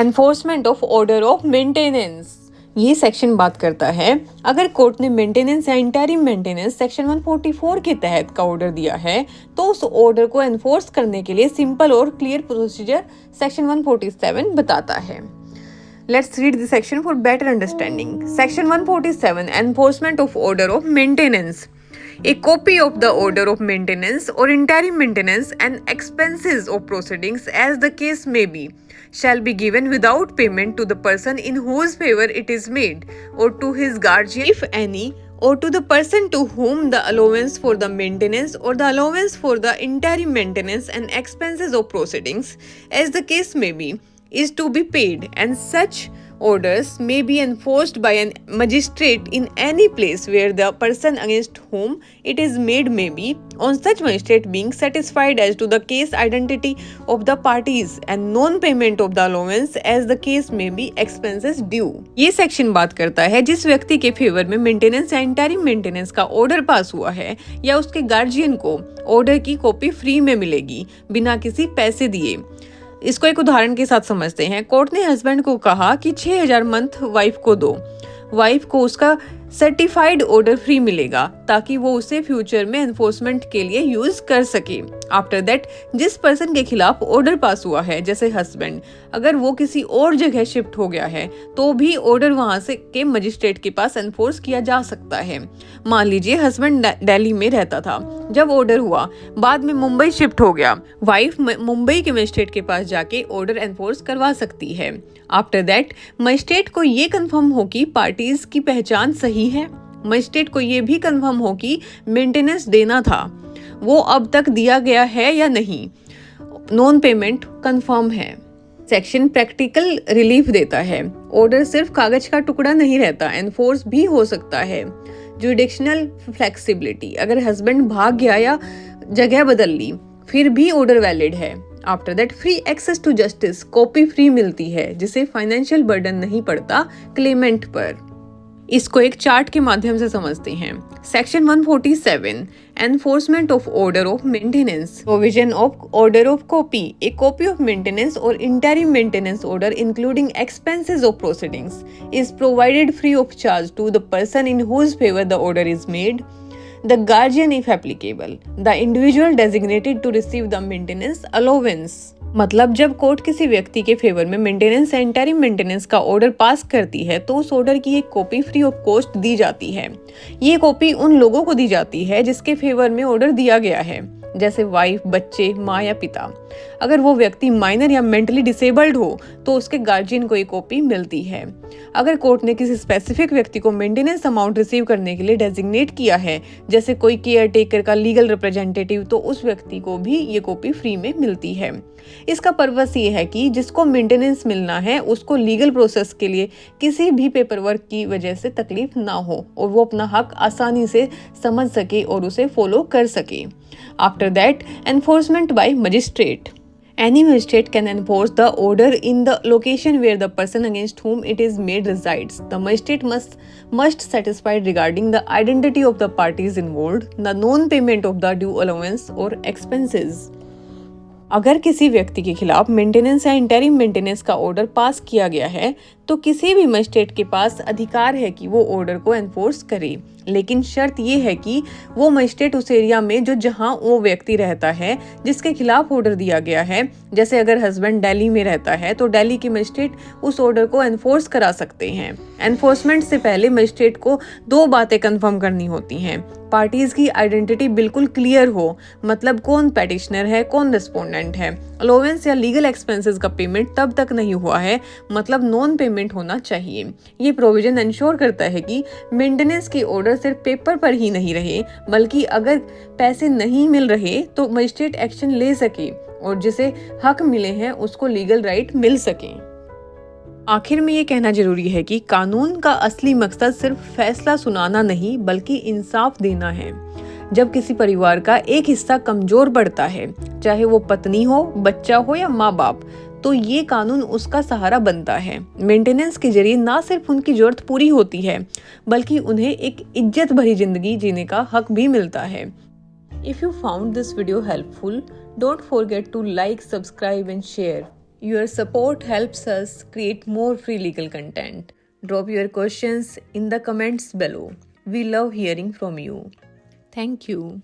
Enforcement of order of maintenance. ये section बात करता है अगर कोर्ट ने मेंटेनेंस या इंटरिम मेंटेनेंस सेक्शन 144 के तहत का ऑर्डर दिया है तो उस ऑर्डर को एनफोर्स करने के लिए सिंपल और क्लियर प्रोसीजर सेक्शन 147 बताता है। Let's read the section for better understanding. Section 147 Enforcement of Order of Maintenance. A copy of the order of maintenance or interim maintenance and expenses of proceedings as the case may be shall be given without payment to the person in whose favor it is made or to his guardian if any or to the person to whom the allowance for the maintenance or the allowance for the interim maintenance and expenses of proceedings as the case may be is to be paid, and such orders may be enforced by a magistrate in any place where the person against whom it is made may be, on such magistrate being satisfied as to the case identity of the parties and non-payment of the allowance as the case may be expenses due. ये section बात करता है जिस व्यक्ति के favour में maintenance या interim maintenance का ऑर्डर पास हुआ है या उसके गार्जियन को ऑर्डर की कॉपी फ्री में मिलेगी बिना किसी पैसे दिए। इसको एक उदाहरण के साथ समझते हैं। कोर्ट ने हस्बैंड को कहा कि 6,000 मंथ वाइफ को दो। वाइफ को उसका सर्टिफाइड ऑर्डर फ्री मिलेगा ताकि वो उसे फ्यूचर में एनफोर्समेंट के लिए यूज कर सके। आफ्टर दैट जिस पर्सन के खिलाफ ऑर्डर पास हुआ है जैसे हस्बैंड, अगर वो किसी और जगह शिफ्ट हो गया है तो भी ऑर्डर वहां से के मजिस्ट्रेट के पास एनफोर्स किया जा सकता है। मान लीजिए हस्बैंड दिल्ली में रहता था, जब ऑर्डर हुआ बाद में मुंबई शिफ्ट हो गया, वाइफ मुंबई के मजिस्ट्रेट के पास जाके ऑर्डर एनफोर्स करवा सकती है। आफ्टर दैट मजिस्ट्रेट को ये कंफर्म हो कि पार्टीज की पहचान सही है, मजिस्ट्रेट को ये भी कंफर्म हो कि मेंटेनेंस देना था वो अब तक दिया गया है या नहीं, नॉन पेमेंट कंफर्म है। सेक्शन प्रैक्टिकल रिलीफ देता है। ऑर्डर सिर्फ कागज का टुकड़ा नहीं रहता, एनफोर्स भी हो सकता है। जुडिक्शनल फ्लेक्सिबिलिटी, अगर हस्बैंड भाग गया या जगह बदल ली फिर भी ऑर्डर वैलिड है। After that free access to justice, copy free मिलती है जिससे फाइनेंशियल बर्डन नहीं पड़ता क्लेमेंट पर। इसको एक चार्ट के माध्यम से समझते हैं। Section 147 enforcement of order of maintenance. Provision of order of copy. A copy of maintenance और interim maintenance order including expenses of proceedings is provided free of charge to the person in whose favour the order is made, the guardian if applicable, the individual designated to receive the maintenance allowance। मतलब जब court किसी व्यक्ति के favour में maintenance या interim maintenance का order pass करती है तो उस ऑर्डर की एक कॉपी फ्री ऑफ कॉस्ट दी जाती है। ये कॉपी उन लोगों को दी जाती है जिसके फेवर में ऑर्डर दिया गया है, जैसे वाइफ, बच्चे, माँ या पिता। अगर वो व्यक्ति माइनर या मेंटली डिसेबल्ड हो तो उसके गार्जियन को ये कॉपी मिलती है। अगर कोर्ट ने किसी स्पेसिफिक व्यक्ति को मेंटेनेंस अमाउंट रिसीव करने के लिए डेजिग्नेट किया है, जैसे कोई केयर टेकर का लीगल रिप्रेजेंटेटिव, तो उस व्यक्ति को भी ये कॉपी फ्री में मिलती है। इसका पर्पस ये है कि जिसको मेंटेनेंस मिलना है उसको लीगल प्रोसेस के लिए किसी भी पेपर वर्क की वजह से तकलीफ ना हो और वो अपना हक आसानी से समझ सके और उसे फॉलो कर सके। After that, enforcement by magistrate. Any magistrate can enforce the order in the location where the person against whom it is made resides. The magistrate must satisfy regarding the identity of the parties involved, the non-payment of the due allowance or expenses. अगर किसी व्यक्ति के खिलाफ maintenance या interim maintenance का order pass किया गया है तो किसी भी मजिस्ट्रेट के पास अधिकार है कि वो ऑर्डर को एनफोर्स करे, लेकिन शर्त ये है कि वो मजिस्ट्रेट उस एरिया में जहां वो व्यक्ति रहता है जिसके खिलाफ ऑर्डर दिया गया है, जैसे अगर हस्बैंड दिल्ली में रहता है तो दिल्ली के मजिस्ट्रेट उस ऑर्डर को एनफोर्स करा सकते हैं। एनफोर्समेंट से पहले मजिस्ट्रेट को 2 बातें कंफर्म करनी होती हैं। पार्टीज की आइडेंटिटी बिल्कुल क्लियर हो, मतलब कौन पेटिशनर है, कौन रिस्पोंडेंट है। अलाउंस या लीगल एक्सपेंसेस का पेमेंट तब तक नहीं हुआ है, मतलब नॉन पेमेंट होना चाहिए। ये प्रोविजन इंश्योर करता है कि मेंटेनेंस के ऑर्डर सिर्फ पेपर पर ही नहीं रहे, बल्कि अगर पैसे नहीं मिल रहे तो मजिस्ट्रेट एक्शन ले सके और जिसे हक मिले हैं उसको लीगल राइट मिल सके। आखिर में ये कहना जरूरी है कि कानून का असली मकसद सिर्फ फैसला सुनाना नहीं बल्कि इंसाफ देना है। जब किसी परिवार का एक हिस्सा कमजोर पड़ता है, चाहे वो पत्नी हो, बच्चा हो या माँ बाप, तो ये कानून उसका सहारा बनता है। मेंटेनेंस के जरिए ना सिर्फ उनकी जरूरत पूरी होती है बल्कि उन्हें एक इज्जत भरी जिंदगी जीने का हक भी मिलता है। If you found this video helpful, don't forget to like, subscribe and share. Your support helps us create more free legal content. Drop your questions in the comments below. We love hearing from you. Thank you.